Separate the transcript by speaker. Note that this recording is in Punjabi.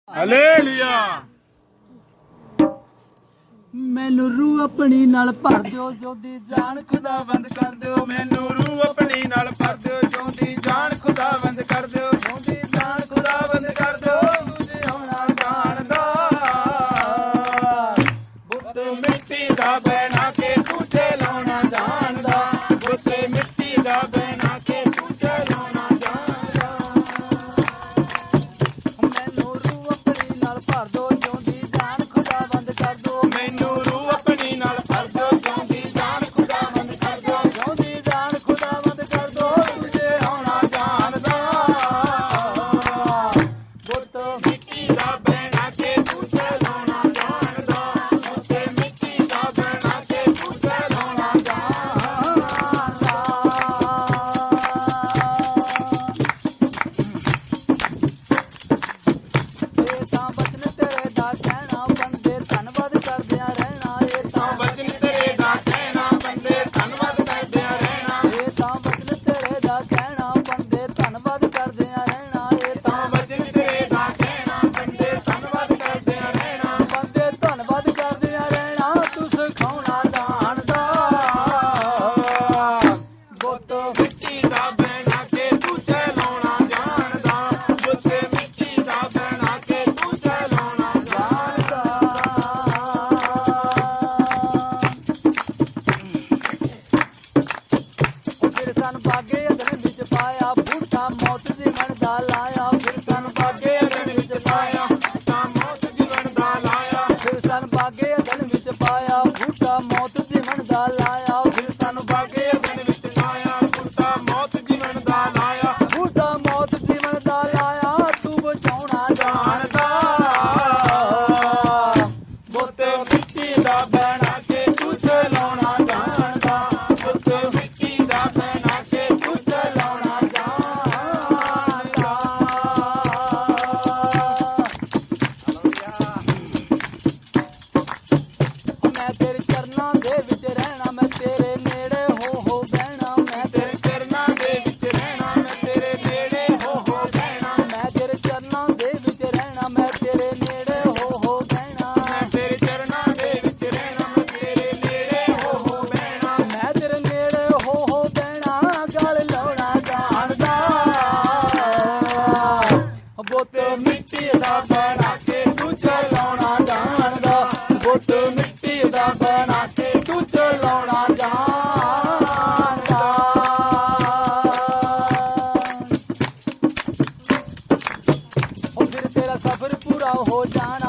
Speaker 1: ਹਾਲੇਲੂਇਆ।
Speaker 2: ਮੈਨੂੰ ਰੂਹ ਆਪਣੀ ਨਾਲ ਭਰ ਦਿਓ, ਜੋਦੀ ਜਾਨ ਖੁਦਾਵੰਦ ਕਰ ਦਿਓ।
Speaker 1: ਮੈਨੂੰ ਰੂਹ ਆਪਣੀ ਨਾਲ ਭਰ ਦਿਓ, ਜਿਉਂਦੀ ਜਾਨ ਖੁਦਾਵੰਦ ਕਰ ਦਿਓ, ਜਿਉਂਦੀ ਜਾਨ ਖੁਦਾਵੰਦ ਕਰ ਦਿਓ। ਤੁਝੇ ਹੋਣਾ ਜਾਣਦਾ ਬੁੱਤ ਮਿੱਟੀ ਦਾ ਬਣਾ ਕੇ ਤੁਝੇ ਲਾਉਣਾ ਜਾਣਦਾ, ਬੁੱਤ ਮਿੱਟੀ ਦਾ ਬਣਾ ਕੇ ਤੁਝੇ ਲਾਉਣਾ ਜਾਣਦਾ।
Speaker 2: ਮੈਨੂੰ ਰੂਹ ਆਪਣੀ ਨਾਲ ਭਰ ਦਿਓ, ਜੋਦੀ ਜਾਨ ਖੁਦਾਵੰਦ ਕਰ ਦਿਓ।
Speaker 1: ਮੈਨੂੰ ਰੂਹ ਆਪਣੀ ਨਾਲ ਭਰ ਦਿਓ, ਜਿਉਂਦੀ ਜਾਨ ਖੁਦਾਵੰਦ ਕਰ ਦਿਓ, ਜਿਉਂਦੀ ਜਾਨ ਖੁਦਾਵੰਦ ਕਰ ਦਿਓ। ਤੁਝੇ ਹੋਣਾ ਜਾਣਦਾ ਬੁੱਤ ਮਿੱਟੀ ਦਾ ਬਣਾ ਕੇ ਤੁਝੇ ਲਾਉਣਾ ਜਾਣਦਾ, ਬੁੱਤ ਮਿੱਟੀ ਦਾ ਬਣਾ ਕੇ ਤੁਝੇ ਲਾਉਣਾ ਜਾਣਦਾ।
Speaker 2: ਇਹ ਤਾਂ ਬਚਨ ਤੇਰੇ ਦਾ ਕਹਿਣਾ, ਬੰਦੇ ਧੰਨਵਾਦ ਕਰਦਿਆਂ ਰਹਿਣਾ। ਇਹ ਤਾਂ
Speaker 1: ਬਚਨ ਤੇਰੇ ਦਾ ਕਹਿਣਾ, ਬੰਦੇ ਧੰਨਵਾਦ ਕਰਦਿਆਂ ਰਹਿਣਾ।
Speaker 2: ਇਹ ਤਾਂ ਬਚਨ ਤੇਰੇ ਦਾ ਕਹਿਣਾ, ਬੰਦੇ ਧੰਨਵਾਦ ਕਰਦਿਆਂ ਰਹਿਣਾ। ਇਹ ਤਾਂ
Speaker 1: ਬਚਨ ਤੇਰੇ ਦਾ ਕਹਿਣਾ, ਬੰਦੇ ਧੰਨਵਾਦ ਕਰਦਿਆਂ ਰਹਿਣਾ।
Speaker 2: ਬੰਦੇ ਧੰਨਵਾਦ ਕਰਦਿਆਂ ਰਹਿਣਾ। ਤੂੰ ਸਿਖਾਉਣਾ ਜਾਣਦਾ ਬੁੱਤ
Speaker 1: ਮਿੱਟੀ ਦਾ ਬਣਾ ਕੇ ਤੁਝੇ ਲਾਉਣਾ ਜਾਣਦਾ, ਬੁੱਤ ਮਿੱਟੀ ਦਾ ਬਣਾ ਕੇ ਤੁਝੇ ਲਾਉਣਾ ਜਾਣਦਾ।
Speaker 2: ਫਿਰ ਤਨ ਬਾਗੇ ਅਗਨ ਵਿੱਚ ਪਾਇਆ, ਬੂਟਾ ਮੌਤ ਜੀਵਨ ਦਾ ਲਾਇਆ। ਫਿਰ ਤਨ ਬਾਗੇ ਅਗਨ ਵਿੱਚ ਪਾਇਆ,
Speaker 1: ਤਾਂ ਮੌਤ ਜੀਵਨ ਦਾ ਲਾਇਆ।
Speaker 2: ਫਿਰ ਤਨ ਬਾਗੇ ਅਗਨ ਵਿੱਚ ਪਾਇਆ, ਬੂਟਾ ਮੌਤ ਜੀਵਨ ਦਾ ਲਾਇਆ। ਫਿਰ ਤਨ ਬਾਗੇ
Speaker 1: ਅਗਨ ਵਿੱਚ ਲਾਇਆ, ਬੂਟਾ ਮੌਤ ਜੀਵਨ ਦਾ ਲਾਇਆ।
Speaker 2: ਬੂਟਾ ਮੌਤ ਜੀਵਨ ਦਾ ਲਾਇਆ। ਤੂੰ ਬਚਾਉਣਾ ਜਾਣਦਾ
Speaker 1: ਬੁੱਤ ਮਿੱਟੀ ਦਾ ਬਣਾ ਕੇ ਤੁਝੇ ਲਾਉਣਾ ਜਾਣਦਾ, ਬੁੱਤ ਮਿੱਟੀ ਦਾ ਬਣਾ ਕੇ ਤੁਝੇ ਲਾਉਣਾ ਜਾਣਦਾ।
Speaker 2: ਮੈਂ ਤੇਰੇ ਚਰਨਾਂ ਦੇ ਵਿੱਚ ਰਹਿਣਾ, ਮੈਂ ਤੇਰੇ ਨੇੜੇ ਹੋ ਬਹਿਣਾ। ਮੈਂ
Speaker 1: ਤੇਰੇ ਚਰਨਾਂ ਦੇ ਵਿੱਚ ਰਹਿਣਾ, ਮੈਂ ਤੇਰੇ ਨੇੜੇ ਹੋ ਬਹਿਣਾ।
Speaker 2: ਮੈਂ ਤੇਰੇ ਚਰਨਾਂ ਦੇ ਵਿੱਚ ਰਹਿਣਾ, ਮੈਂ ਤੇਰੇ ਨੇੜੇ ਹੋ ਬਹਿਣਾ।
Speaker 1: ਮੈਂ ਤੇਰੇ ਚਰਨਾਂ ਦੇ ਵਿੱਚ ਰਹਿਣਾ, ਮੈਂ ਤੇਰੇ ਨੇੜੇ ਹੋ ਬਹਿਣਾ।
Speaker 2: ਮੈਂ ਤੇਰੇ ਨੇੜੇ ਹੋ ਬਹਿਣਾ। ਗਲ ਲਾਉਣਾ ਜਾਣਦਾ ਬੁੱਤ
Speaker 1: ਮਿੱਟੀ ਦਾ ਬਣਾ ਕੇ ਤੁਝੇ ਲਾਉਣਾ ਜਾਣਦਾ, ਬੁੱਤ ਮਿੱਟੀ ਦਾ ਬਣਾ ਕੇ ਤੁਝੇ ਲਾਉਣਾ ਜਾਣਦਾ।
Speaker 2: ਫਿਰ ਤੇਰਾ ਸਫ਼ਰ ਪੂਰਾ ਹੋ ਜਾਣਾ।